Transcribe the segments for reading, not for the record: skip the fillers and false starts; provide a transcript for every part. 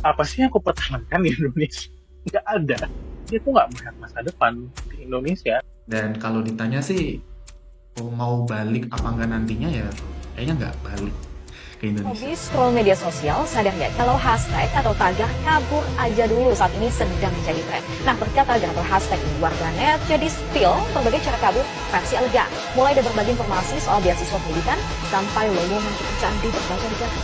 apa sih yang aku pertahankan di Indonesia? Nggak ada. Dia tuh nggak melihat masa depan di Indonesia. Dan kalau ditanya sih, mau balik apa enggak nantinya ya, kayaknya nggak balik ke Indonesia. Hobi scroll media sosial, sadar nggak kalau hashtag atau tagar kabur aja dulu saat ini sedang menjadi tren. Nah, berkat tagar atau hashtag di warganet jadi spill berbagai cara kabur versi elegan. Mulai dari berbagi informasi soal beasiswa pendidikan sampai lowongan pekerjaan di berbagai negara.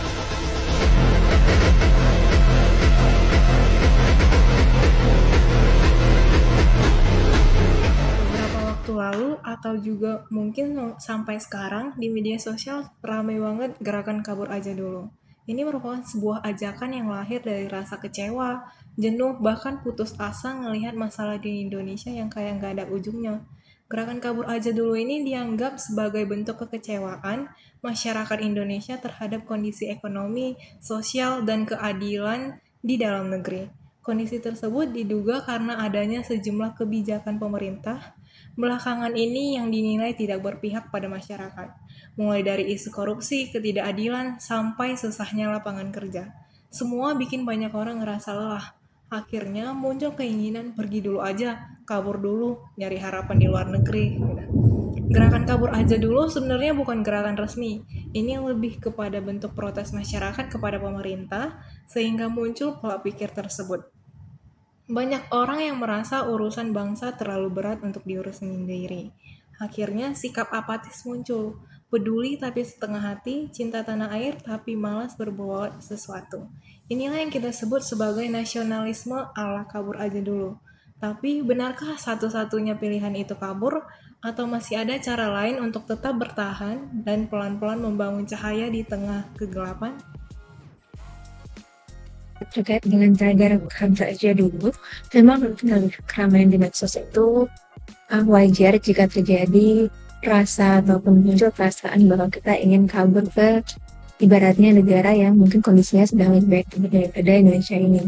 Beberapa waktu lalu atau juga mungkin sampai sekarang di media sosial ramai banget gerakan kabur aja dulu. Ini merupakan sebuah ajakan yang lahir dari rasa kecewa, jenuh, bahkan putus asa ngelihat masalah di Indonesia yang kayak nggak ada ujungnya. Gerakan kabur aja dulu ini dianggap sebagai bentuk kekecewaan masyarakat Indonesia terhadap kondisi ekonomi, sosial, dan keadilan di dalam negeri. Kondisi tersebut diduga karena adanya sejumlah kebijakan pemerintah belakangan ini yang dinilai tidak berpihak pada masyarakat, mulai dari isu korupsi, ketidakadilan, sampai susahnya lapangan kerja. Semua bikin banyak orang ngerasa lelah. Akhirnya muncul keinginan pergi dulu aja, kabur dulu, nyari harapan di luar negeri. Gitu. Gerakan kabur aja dulu sebenarnya bukan gerakan resmi. Ini lebih kepada bentuk protes masyarakat kepada pemerintah, sehingga muncul pola pikir tersebut. Banyak orang yang merasa urusan bangsa terlalu berat untuk diurus sendiri. Akhirnya sikap apatis muncul. Peduli tapi setengah hati, cinta tanah air tapi malas berbuat sesuatu. Inilah yang kita sebut sebagai nasionalisme ala kabur aja dulu. Tapi benarkah satu-satunya pilihan itu kabur? Atau masih ada cara lain untuk tetap bertahan dan pelan-pelan membangun cahaya di tengah kegelapan? Terkait dengan tagar kabur aja dulu, memang keramaian di medsos itu wajar jika terjadi rasa ataupun muncul perasaan bahwa kita ingin kabur ke ibaratnya negara yang mungkin kondisinya sedang lebih baik daripada Indonesia ini.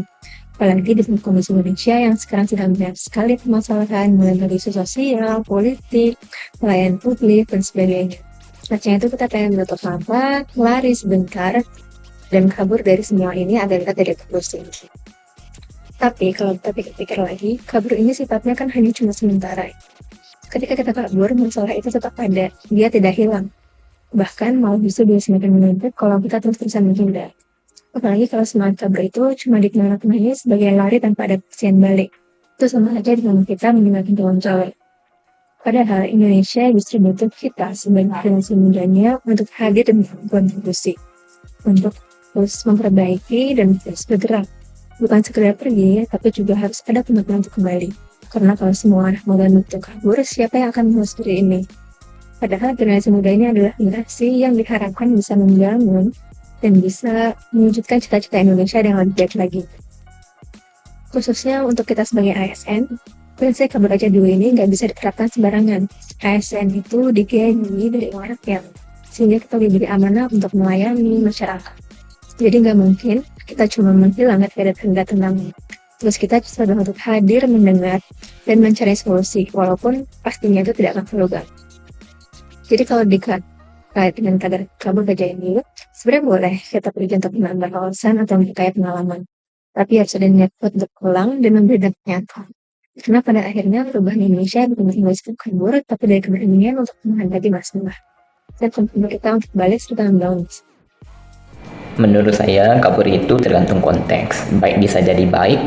Apalagi di kondisi Indonesia yang sekarang sedang banyak sekali permasalahan mulai dari isu sosial, politik, pelayanan publik, dan sebagainya. Macamnya itu kita pengen menutup mata, lari sebentar, dan kabur dari semua ini agar kita tidak terpusing. Tapi kalau kita pikir-pikir lagi, kabur ini sifatnya kan hanya cuma sementara. Ketika kita kabur, masalah itu tetap ada, dia tidak hilang. Bahkan malah justru dia semakin menumpuk kalau kita terus-terusan menghindar. Apalagi kalau semangat kabur itu cuma dikenal-kenalnya sebagai lari tanpa ada kepastian balik. Itu sama aja dengan kita meninggalkan tanggung jawab. Padahal Indonesia justru butuh kita sebagai generasi mudanya untuk hadir dan berkontribusi. Untuk terus memperbaiki dan terus bergerak. Bukan sekedar pergi, tapi juga harus ada komitmen untuk kembali. Karena kalau semua anak muda untuk kabur, siapa yang akan mengurus diri ini? Padahal generasi muda ini adalah generasi yang diharapkan bisa membangun dan bisa mewujudkan cita-cita Indonesia yang lebih baik lagi. Khususnya untuk kita sebagai ASN, prinsip kabur aja dulu ini nggak bisa diterapkan sembarangan. ASN itu digaji dari orang rakyat, sehingga kita diberi amanah untuk melayani masyarakat. Jadi nggak mungkin kita cuma menghilang tidak tenang. Terus kita coba untuk hadir, mendengar, dan mencari solusi, walaupun pastinya itu tidak akan terluka. Jadi kalau dikait dengan tagar kabur aja ini, sebenarnya boleh kita pergi untuk menambah wawasan atau memperkaya pengalaman. Tapi harus ada niat untuk pulang dan memberi dampak nyata. Karena pada akhirnya perubahan Indonesia bukan dari kabur, tapi dari keberanian untuk menghadapi masalah. Dan komitmen kita untuk balik serta membangun. Menurut saya, kabur itu tergantung konteks. Baik bisa jadi baik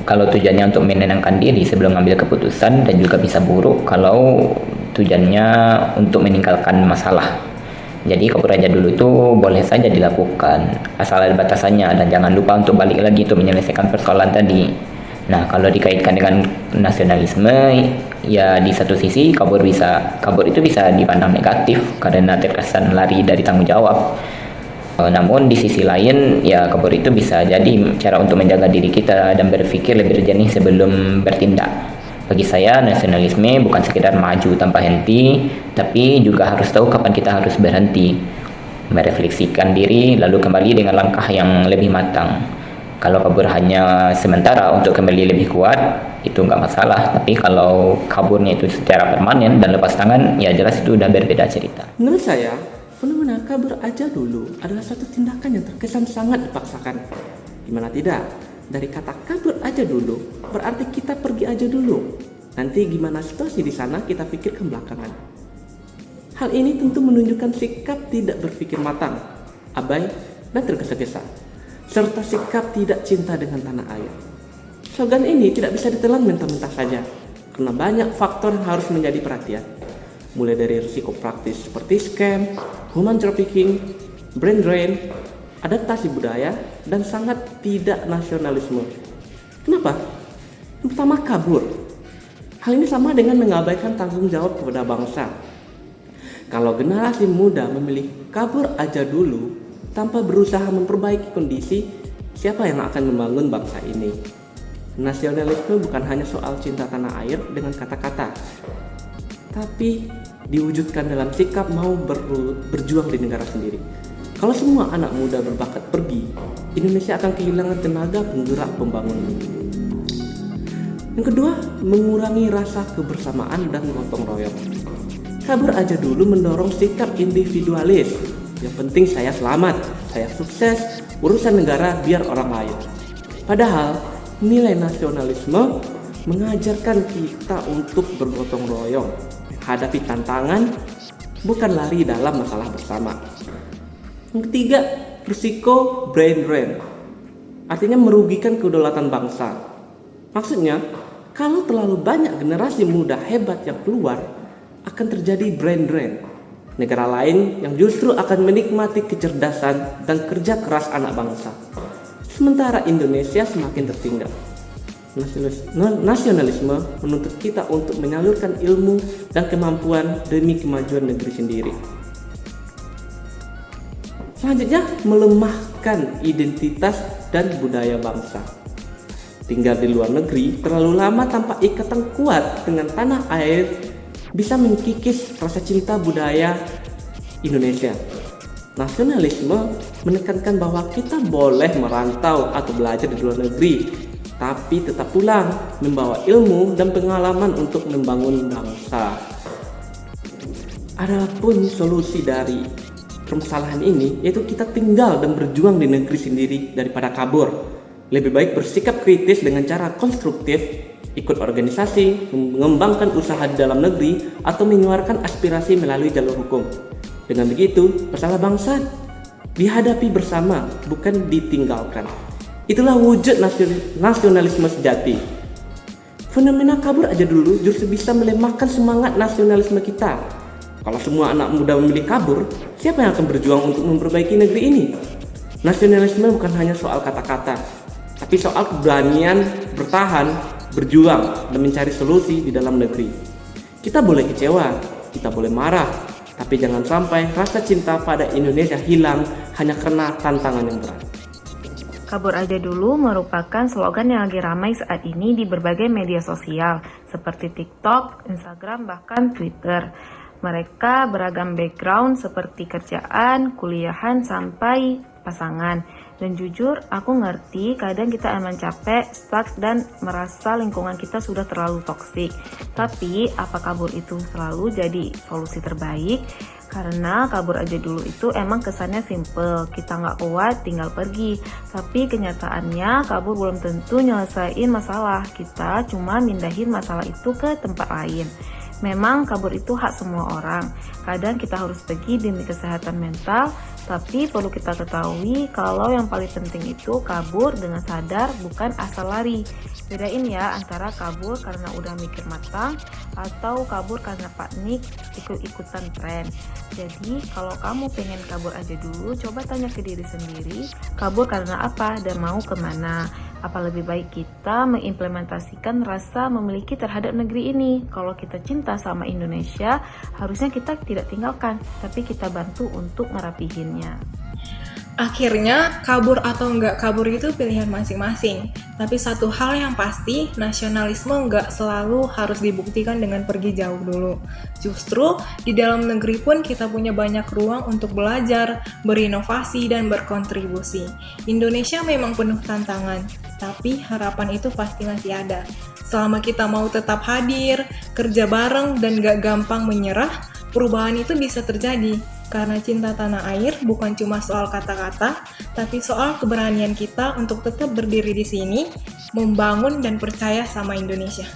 kalau tujuannya untuk menenangkan diri sebelum mengambil keputusan, dan juga bisa buruk kalau tujuannya untuk meninggalkan masalah. Jadi kabur aja dulu itu boleh saja dilakukan, asal ada batasannya, dan jangan lupa untuk balik lagi untuk menyelesaikan persoalan tadi. Nah, kalau dikaitkan dengan nasionalisme, ya di satu sisi kabur itu bisa dipandang negatif karena terkesan lari dari tanggung jawab. Namun di sisi lain, ya kabur itu bisa jadi cara untuk menjaga diri kita dan berpikir lebih jernih sebelum bertindak. Bagi saya, nasionalisme bukan sekedar maju tanpa henti, tapi juga harus tahu kapan kita harus berhenti, merefleksikan diri, lalu kembali dengan langkah yang lebih matang. Kalau kabur hanya sementara untuk kembali lebih kuat, itu nggak masalah. Tapi kalau kaburnya itu secara permanen dan lepas tangan, ya jelas itu udah berbeda cerita. Menurut saya, fenomena kabur aja dulu adalah satu tindakan yang terkesan sangat dipaksakan. Gimana tidak? Dari kata kabur aja dulu, berarti kita pergi aja dulu. Nanti gimana situasi di sana kita pikirkan belakangan. Hal ini tentu menunjukkan sikap tidak berpikir matang, abai, dan tergesa-gesa, serta sikap tidak cinta dengan tanah air. Slogan ini tidak bisa ditelan mentah-mentah saja, karena banyak faktor yang harus menjadi perhatian. Mulai dari risiko praktis seperti scam, human trafficking, brain drain, adaptasi budaya, dan sangat tidak nasionalisme. Kenapa? Yang pertama, kabur. Hal ini sama dengan mengabaikan tanggung jawab kepada bangsa. Kalau generasi muda memilih kabur aja dulu tanpa berusaha memperbaiki kondisi, siapa yang akan membangun bangsa ini? Nasionalisme bukan hanya soal cinta tanah air dengan kata-kata, tapi diwujudkan dalam sikap mau berjuang di negara sendiri. Kalau semua anak muda berbakat pergi, Indonesia akan kehilangan tenaga penggerak pembangunan. Yang kedua, mengurangi rasa kebersamaan dan gotong royong. Kabur aja dulu mendorong sikap individualis. Yang penting saya selamat, saya sukses, urusan negara biar orang lain. Padahal nilai nasionalisme mengajarkan kita untuk bergotong royong, hadapi tantangan, bukan lari dalam masalah bersama. Yang ketiga, risiko brain drain, artinya merugikan kedaulatan bangsa. Maksudnya, kalau terlalu banyak generasi muda hebat yang keluar, akan terjadi brain drain. Negara lain yang justru akan menikmati kecerdasan dan kerja keras anak bangsa. Sementara Indonesia semakin tertinggal. Nasionalisme menuntut kita untuk menyalurkan ilmu dan kemampuan demi kemajuan negeri sendiri. Selanjutnya, melemahkan identitas dan budaya bangsa. Tinggal di luar negeri terlalu lama tanpa ikatan kuat dengan tanah air bisa mengkikis rasa cinta budaya Indonesia. Nasionalisme menekankan bahwa kita boleh merantau atau belajar di luar negeri, tapi tetap pulang membawa ilmu dan pengalaman untuk membangun bangsa. Adapun solusi dari permasalahan ini yaitu kita tinggal dan berjuang di negeri sendiri daripada kabur. Lebih baik bersikap kritis dengan cara konstruktif, ikut organisasi, mengembangkan usaha di dalam negeri, atau menyuarakan aspirasi melalui jalur hukum. Dengan begitu, masalah bangsa dihadapi bersama, bukan ditinggalkan. Itulah wujud nasionalisme sejati. Fenomena kabur aja dulu justru bisa melemahkan semangat nasionalisme kita. Kalau semua anak muda memilih kabur, siapa yang akan berjuang untuk memperbaiki negeri ini? Nasionalisme bukan hanya soal kata-kata, tapi soal keberanian bertahan, berjuang, dan mencari solusi di dalam negeri. Kita boleh kecewa, kita boleh marah, tapi jangan sampai rasa cinta pada Indonesia hilang hanya karena tantangan yang berat. Kabur aja dulu merupakan slogan yang lagi ramai saat ini di berbagai media sosial seperti TikTok, Instagram, bahkan Twitter. Mereka beragam background seperti kerjaan, kuliahan, sampai pasangan. Dan jujur, aku ngerti kadang kita emang capek, stuck, dan merasa lingkungan kita sudah terlalu toksik. Tapi, apa kabur itu selalu jadi solusi terbaik? Karena kabur aja dulu itu emang kesannya simple, kita nggak kuat tinggal pergi. Tapi kenyataannya kabur belum tentu nyelesain masalah, kita cuma mindahin masalah itu ke tempat lain. Memang kabur itu hak semua orang, kadang kita harus pergi demi kesehatan mental, tapi perlu kita ketahui kalau yang paling penting itu kabur dengan sadar, bukan asal lari. Bedain ya antara kabur karena udah mikir matang atau kabur karena panik ikut-ikutan tren. Jadi kalau kamu pengen kabur aja dulu, coba tanya ke diri sendiri, kabur karena apa dan mau kemana. Apa lebih baik kita mengimplementasikan rasa memiliki terhadap negeri ini? Kalau kita cinta sama Indonesia, harusnya kita tidak tinggalkan, tapi kita bantu untuk merapihinnya. Akhirnya, kabur atau nggak kabur itu pilihan masing-masing. Tapi satu hal yang pasti, nasionalisme nggak selalu harus dibuktikan dengan pergi jauh dulu. Justru, di dalam negeri pun kita punya banyak ruang untuk belajar, berinovasi, dan berkontribusi. Indonesia memang penuh tantangan, tapi harapan itu pasti masih ada. Selama kita mau tetap hadir, kerja bareng, dan nggak gampang menyerah, perubahan itu bisa terjadi. Karena cinta tanah air bukan cuma soal kata-kata, tapi soal keberanian kita untuk tetap berdiri di sini, membangun dan percaya sama Indonesia.